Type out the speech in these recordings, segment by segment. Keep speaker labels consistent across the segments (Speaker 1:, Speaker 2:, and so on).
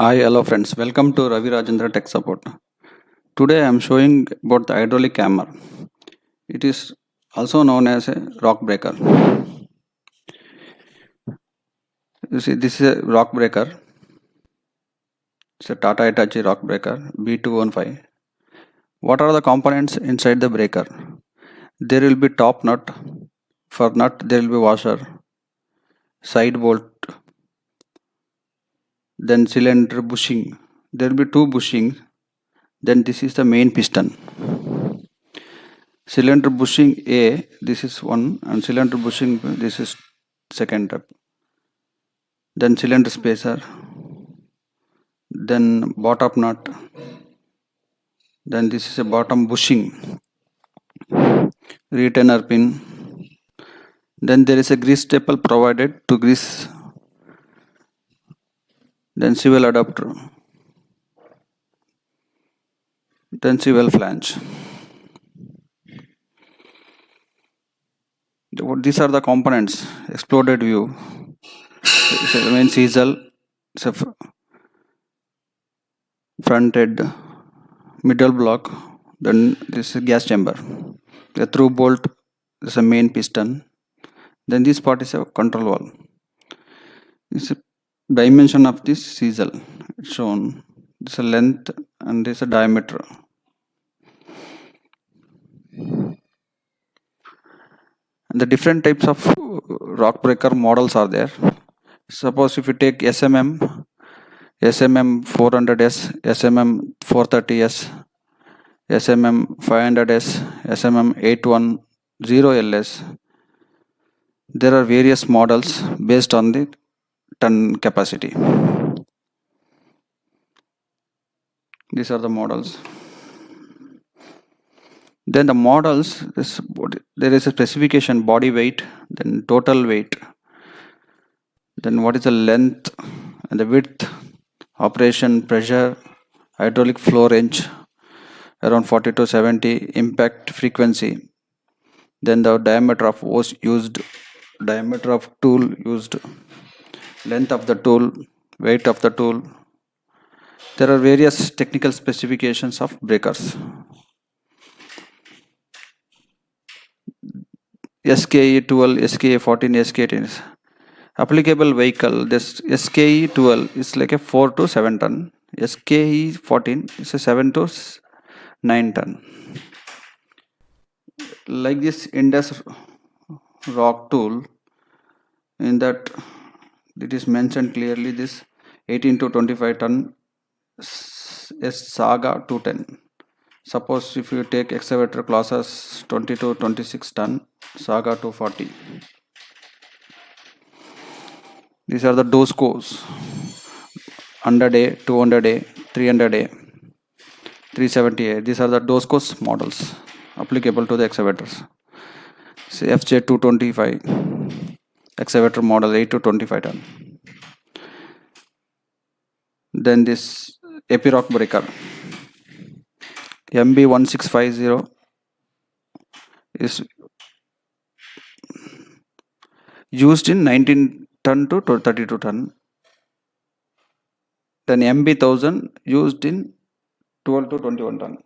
Speaker 1: Hi, hello friends. Welcome to Ravi Rajendra Tech Support. Today I am showing about the hydraulic hammer. It is also known as a rock breaker. You see, this is a rock breaker. It's a Tata Hitachi rock breaker B215. What are the components inside the breaker? There will be top nut. For nut, there will be washer, side bolt, then cylinder bushing. There will be two bushings. Then this is the main piston. Cylinder bushing A, this is one, and cylinder bushing B, this is second step. Then cylinder spacer, then bottom nut, then this is a bottom bushing, retainer pin, then there is a grease staple provided to grease, then swivel adapter, then swivel flange. These are the components. Exploded view, it's a main chisel, it's a front head, middle block, then this is a gas chamber. The through bolt is a main piston. Then this part is a control valve. This is dimension of this chisel. It's shown. This is a length and this is a diameter. And the different types of rock breaker models are there. Suppose if you take SMM 400S, SMM 430S, SMM 500S, SMM 810LS. There are various models based on the ton capacity. These are the models. Then the models, there is a specification, body weight, then total weight, then what is the length and the width, operation pressure, hydraulic flow range around 40 to 70, impact frequency, then the diameter of hose used, diameter of tool used, length of the tool, weight of the tool. There are various technical specifications of breakers. SKE 12, SKE 14, SKE 10. Applicable vehicle, this SKE 12 is like a 4 to 7 ton. SKE 14 is a 7 to 9 ton. Like this Indus rock tool, in that it is mentioned clearly this 18 to 25 ton is Saga 210. Suppose if you take excavator classes 20 to 26 ton, Saga 240. These are the dose scores: 100A, 200A, 300A, 370A. These are the dose course models applicable to the excavators. Say FJ 225 excavator model 8 to 25 ton. Then this Epiroc breaker MB 1650 is used in 19 ton to 32 ton. Then MB 1000 used in 12 to 21 ton.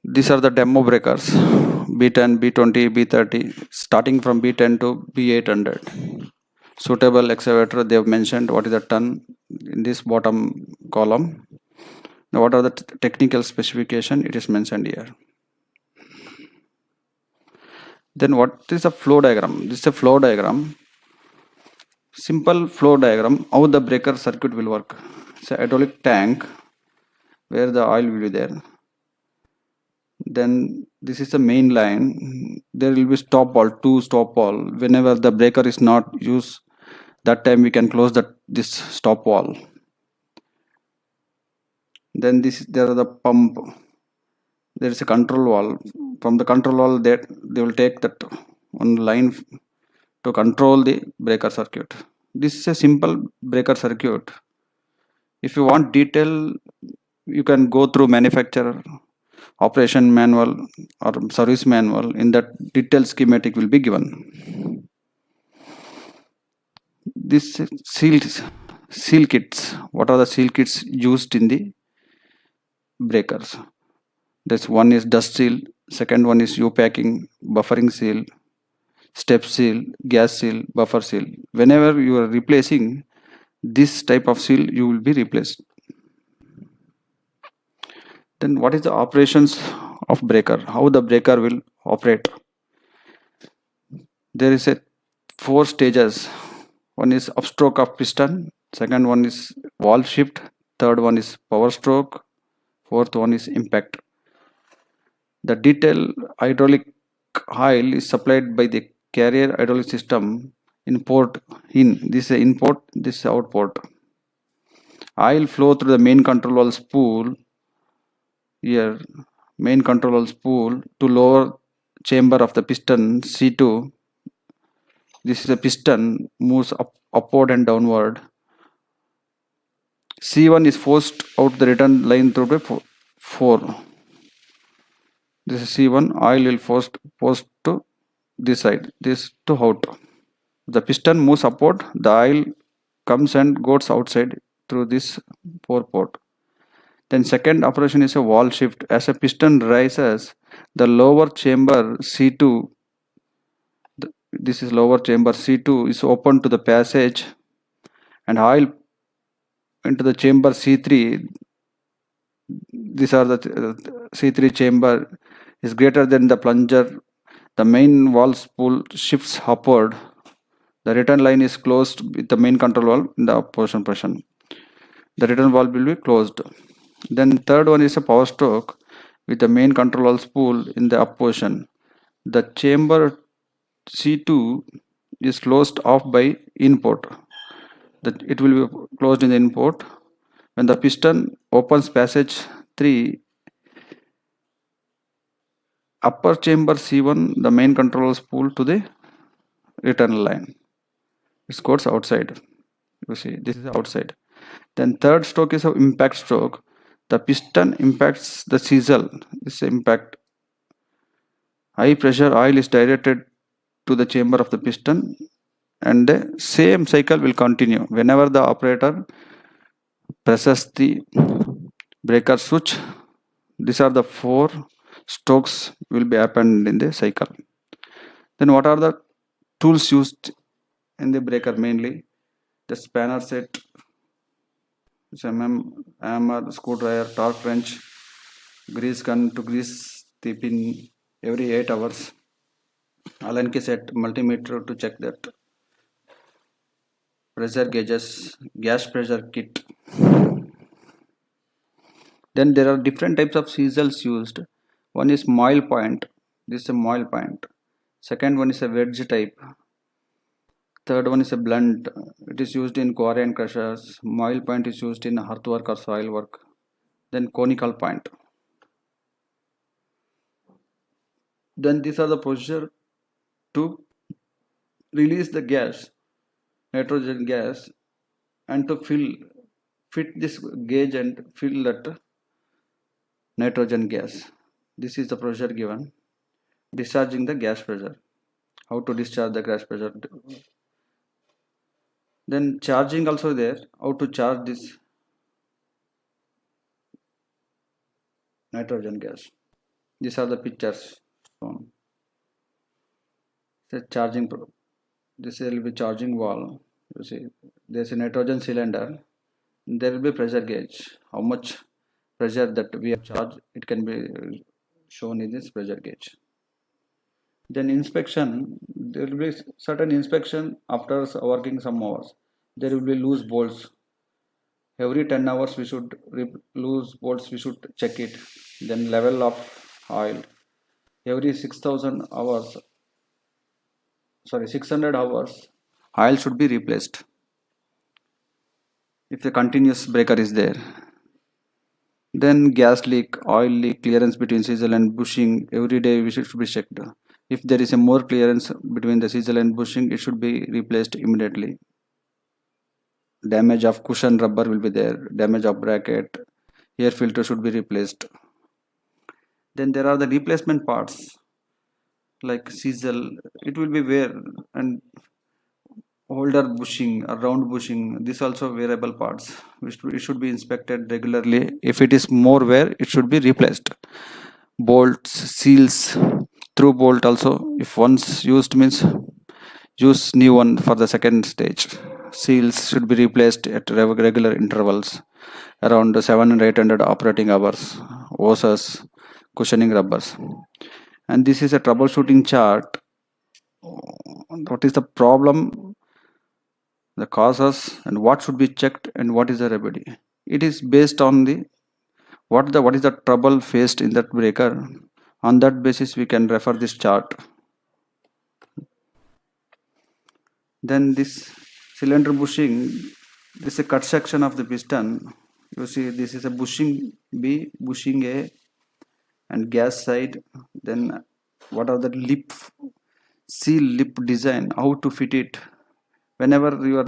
Speaker 1: These are the demo breakers B10, B20, B30, starting from B10 to B800. Suitable excavator, they have mentioned what is the ton in this bottom column. Now, what are the technical specification? It is mentioned here. Then what is the flow diagram? This is a flow diagram. Simple flow diagram, how the breaker circuit will work. It's a hydraulic tank where the oil will be there. Then this is the main line. There will be stop valve, two stop valve. Whenever the breaker is not used, that time we can close this stop valve. Then there are the pump. There is a control valve. From the control valve, they will take that one line to control the breaker circuit. This is a simple breaker circuit. If you want detail, you can go through manufacturer. operation manual or service manual. In that, detailed schematic will be given. This seal kits. What are the seal kits used in the breakers? This one is dust seal, second one is U-packing, buffering seal, step seal, gas seal, buffer seal. Whenever you are replacing this type of seal, you will be replaced. Then what is the operations of breaker? How the breaker will operate? There is a 4 stages. One is upstroke of piston, second one is valve shift, third one is power stroke, fourth one is impact. The detailed hydraulic oil is supplied by the carrier hydraulic system in port in. This is input, this is output. Oil flow through the main control valve spool. Here, main control valve spool to lower chamber of the piston C2. This is a piston moves upward and downward. C1 is forced out the return line through the 4. This is C1. Oil will forced to this side, this to out. The piston moves upward, the oil comes and goes outside through this 4 port. Then second operation is a valve shift. As a piston rises, the lower chamber C2, this is lower chamber C2 is open to the passage and oil into the chamber C3. These are the C3 chamber is greater than the plunger. The main valve spool shifts upward. The return line is closed with the main control valve in the opposition position. The return valve will be closed. Then third one is a power stroke with the main control valve spool in the up position. The chamber C2 is closed off by input. It will be closed in the input. When the piston opens passage 3, upper chamber C1, the main control spool to the return line. It goes outside. You see, this is outside. Then third stroke is an impact stroke. The piston impacts the chisel. This impact. High pressure oil is directed to the chamber of the piston, and the same cycle will continue. Whenever the operator presses the breaker switch, these are the 4 strokes will be happened in the cycle. Then what are the tools used in the breaker? Mainly the spanner set, hammer, screwdriver, torque wrench, grease gun to grease the pin every 8 hours, Allen key set, multimeter to check that, pressure gauges, gas pressure kit. Then there are different types of chisels used. One is moil point. This is a moil point. Second one is a wedge type. Third one is a blunt. It is used in quarry and crushers. Moil point is used in earthwork or soil work. Then conical point. Then these are the procedure to release the gas, nitrogen gas, and to fit this gauge and fill that nitrogen gas. This is the procedure given. Discharging the gas pressure. How to discharge the gas pressure. Then charging also there. How to charge this nitrogen gas. These are the pictures shown. The charging. This will be charging wall. You see, there's a nitrogen cylinder. There will be pressure gauge. How much pressure that we have charged, it can be shown in this pressure gauge. Then inspection, there will be certain inspection after working some hours. There will be loose bolts. Every 10 hours we should loose bolts, we should check it. Then level of oil. Every 6,000 hours, 600 hours, oil should be replaced. If the continuous breaker is there. Then gas leak, oil leak, clearance between chisel and bushing, every day we should be checked. If there is a more clearance between the chisel and bushing, it should be replaced immediately. Damage of cushion rubber will be there, damage of bracket, air filter should be replaced. Then there are the replacement parts like chisel. It will be wear, and holder bushing or round bushing. This also wearable parts which it should be inspected regularly. If it is more wear, it should be replaced. Bolts, seals, through bolt also, if once used means use new one for the second stage. Seals should be replaced at regular intervals, around 700 800 operating hours. Hoses, cushioning rubbers. And this is a troubleshooting chart. What is the problem, the causes, and what should be checked, and what is the remedy. It is based on the what is the trouble faced in that breaker. On that basis we can refer this chart. Then this cylinder bushing, this is a cut section of the piston. You see this is a bushing B, bushing A, and gas side. Then what are the lip, seal lip design, how to fit it. Whenever you are